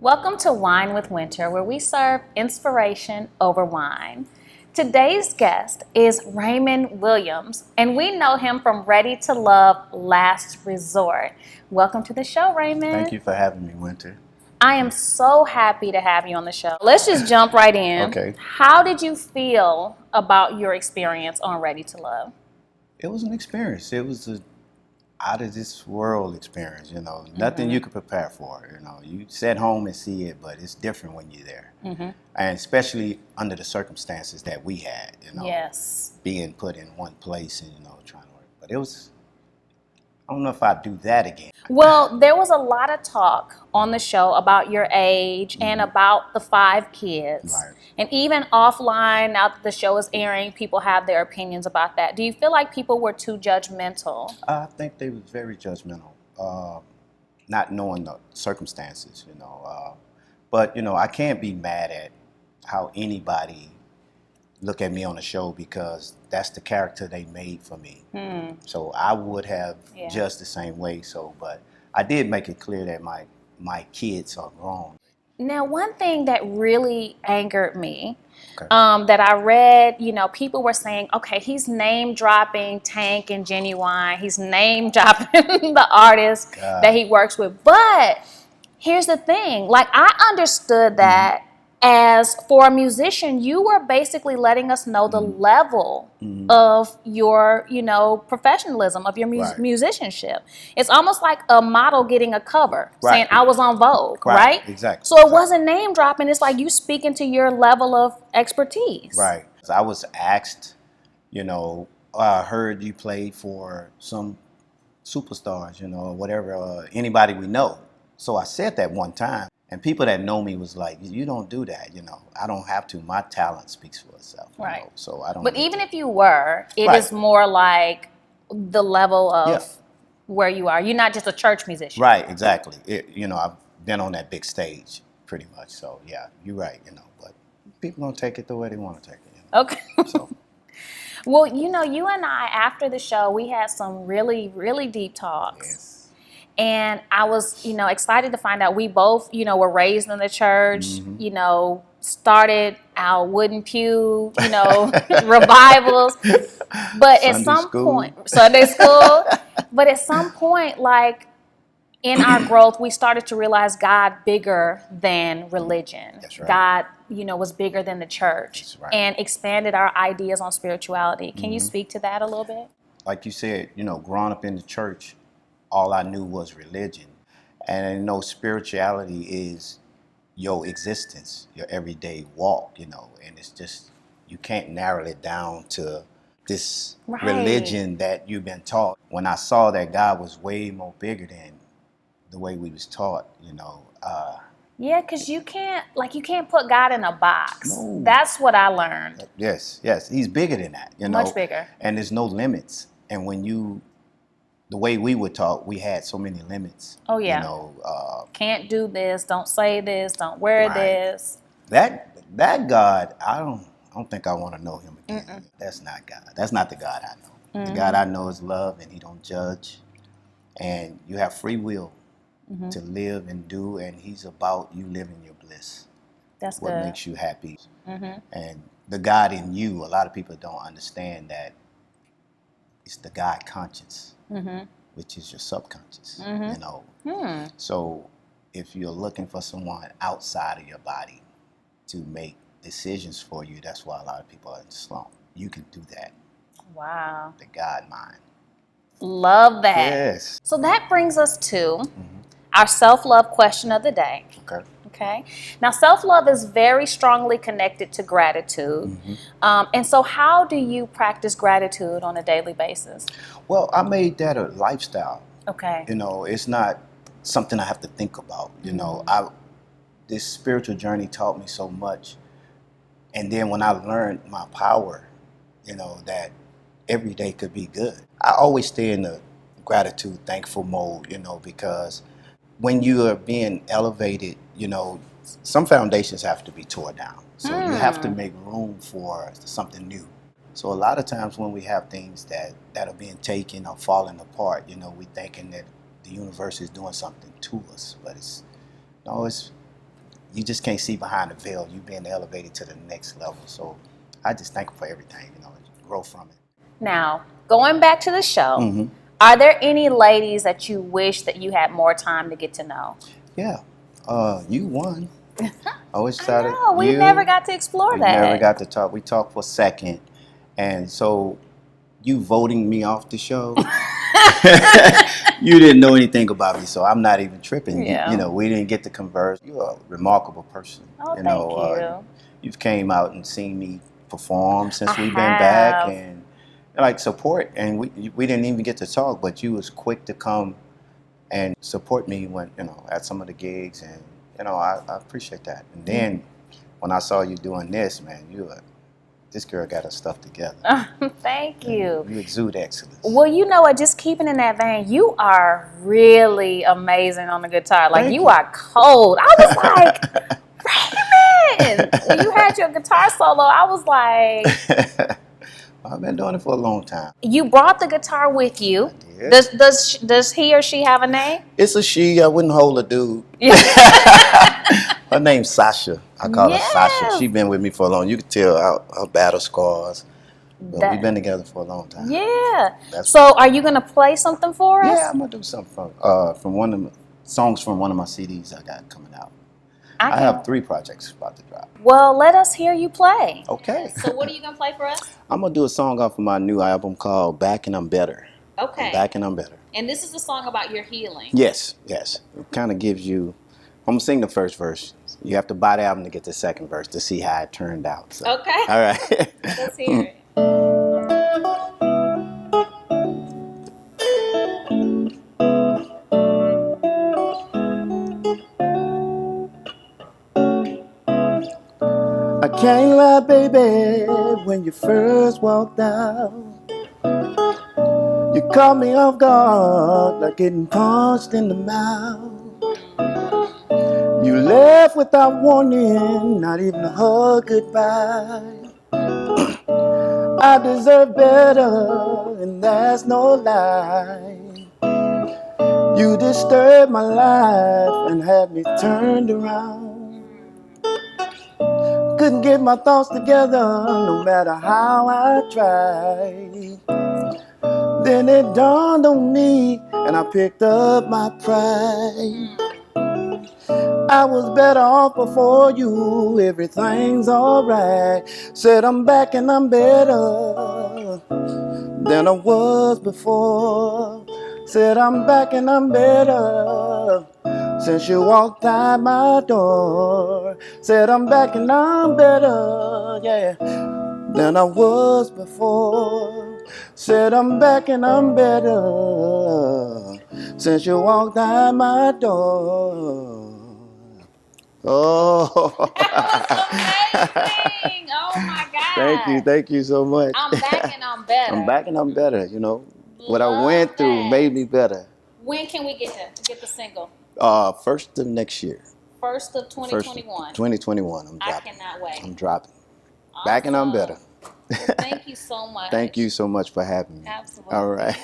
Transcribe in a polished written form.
Welcome to Wine with Wynter, where we serve inspiration over wine. Today's guest is Raymond Williams, and we know him from Ready to Love Last Resort. Welcome to the show, Raymond. Thank you for having me, Wynter. I am so happy to have you on the show. Let's just jump right in. Okay. How did you feel about your experience on Ready to Love? It was an experience. It was an out of this world experience, nothing you could prepare for. You sit home and see it, but it's different when you're there. And especially under the circumstances that we had, Yes. being put in one place and, trying to work. But it was, I don't know if I'd do that again. Well, there was a lot of talk on the show about your age and about the 5 kids. Right. And even offline, now that the show is airing, people have their opinions about that. Do you feel like people were too judgmental? I think they was very judgmental, not knowing the circumstances, But, I can't be mad at how anybody look at me on the show because that's the character they made for me. So I would have judged the same way. But I did make it clear that my kids are grown. Now, one thing that really angered me, that I read, people were saying, okay, he's name dropping Tank and Genuine. He's name dropping the artists that he works with. But here's the thing, like I understood that as for a musician, you were basically letting us know the level of your, professionalism, of your musicianship. It's almost like a model getting a cover saying I was on Vogue, right? Exactly. So it wasn't name dropping. It's like you speaking to your level of expertise. Right. I was asked, I heard you played for some superstars, whatever, anybody we know. So I said that one time. And people that know me was like, you don't do that, I don't have to. My talent speaks for itself. Right. So I don't. But even if you were, it is more like the level of where you are. You're not just a church musician. Right, exactly. I've been on that big stage pretty much. So yeah, you're right, But people don't take it the way they want to take it. Okay. So. Well, you and I, after the show, we had some really, really deep talks. Yes. And I was, excited to find out we both, were raised in the church, started our wooden pew, revivals. But at some point, Sunday school, but at some point, like in our growth, we started to realize God bigger than religion. That's right. God, was bigger than the church. That's right. And expanded our ideas on spirituality. Can you speak to that a little bit? Like you said, growing up in the church, all I knew was religion. And spirituality is your existence, your everyday walk, and it's just, you can't narrow it down to this religion that you've been taught. When I saw that God was way more bigger than the way we was taught, Yeah, because you can't put God in a box. No. That's what I learned. Yes, he's bigger than that, Much bigger. And there's no limits. And when the way we were taught, we had so many limits. Oh yeah. Can't do this. Don't say this. Don't wear this. That God, I don't think I want to know him again. That's not God. That's not the God I know. The God I know is love, and he don't judge. And you have free will to live and do, and he's about you living your bliss. That's what good. makes you happy. And the God in you, a lot of people don't understand that it's the God conscience. Which is your subconscious, So if you're looking for someone outside of your body to make decisions for you, that's why a lot of people are in the slump. You can do that. Wow. The God mind. Love that. Yes. So that brings us to our self-love question of the day. Okay. Now, self-love is very strongly connected to gratitude. And so how do you practice gratitude on a daily basis? Well, I made that a lifestyle. Okay. It's not something I have to think about. This spiritual journey taught me so much. And then when I learned my power, that every day could be good, I always stay in the gratitude, thankful mode, because when you are being elevated, some foundations have to be torn down. So you have to make room for something new. So a lot of times when we have things that are being taken or falling apart, we thinking that the universe is doing something to us, but it's you just can't see behind the veil. You being elevated to the next level. So I just thank him for everything, you know, grow from it. Now, going back to the show, Mm-hmm. are there any ladies that you wish that you had more time to get to know? Yeah. You won. I always I started. know, we never got to explore We that. never got to talk. We talked for a second. And so you voting me off the show, you didn't know anything about me, so I'm not even tripping. Yeah. You know, we didn't get to converse. You're a remarkable person. Oh, you thank know, you. You've came out and seen me perform since I we've been back, have. and like support. And we didn't even get to talk, but you was quick to come and support me when, you know, at some of the gigs, and you know, I appreciate that. And then when I saw you doing this, man, this girl got her stuff together. Thank you. You exude excellence. Well, you know what? Just keeping in that vein, you are really amazing on the guitar. Like, you are cold. I was like, Raymond! When you had your guitar solo, I was like... I've been doing it for a long time. You brought the guitar with you. I did. Does he or she have a name? It's a she. I wouldn't hold a dude. Her name's Sasha. I call her Sasha. She's been with me for a long. You can tell our battle scars. But we've been together for a long time. Yeah. So are you gonna play something for us? Yeah, I'm gonna do something from one of my songs from one of my CDs I got coming out. I have 3 projects about to drop. Well, let us hear you play. Okay. So what are you gonna play for us? I'm gonna do a song off of my new album called Back and I'm Better. Okay. I'm back and I'm better. And this is a song about your healing. Yes. It kind of gives you. I'm gonna sing the first verse. You have to buy the album to get the second verse to see how it turned out. So. Okay. All right. Let's hear it. I can't lie, baby, when you first walked out. You caught me off guard, like getting punched in the mouth. You left without warning, not even a hug goodbye. I deserve better, and that's no lie. You disturbed my life and had me turned around. Couldn't get my thoughts together, no matter how I tried. Then it dawned on me, and I picked up my pride. I was better off before you, everything's alright. Said I'm back and I'm better than I was before. Said I'm back and I'm better since you walked out my door. Said I'm back and I'm better, yeah, than I was before. Said I'm back and I'm better since you walked out my door. Oh. That was amazing. Oh my God. Thank you so much. I'm back and I'm better. I'm back and I'm better, you know. What I went through made me better. When can we get the single? First of next year. First of 2021. 2021, I'm dropping. I cannot wait. I'm dropping. Awesome. Back and I'm better. Well, thank you so much. Thank you so much for having me. Absolutely. All right.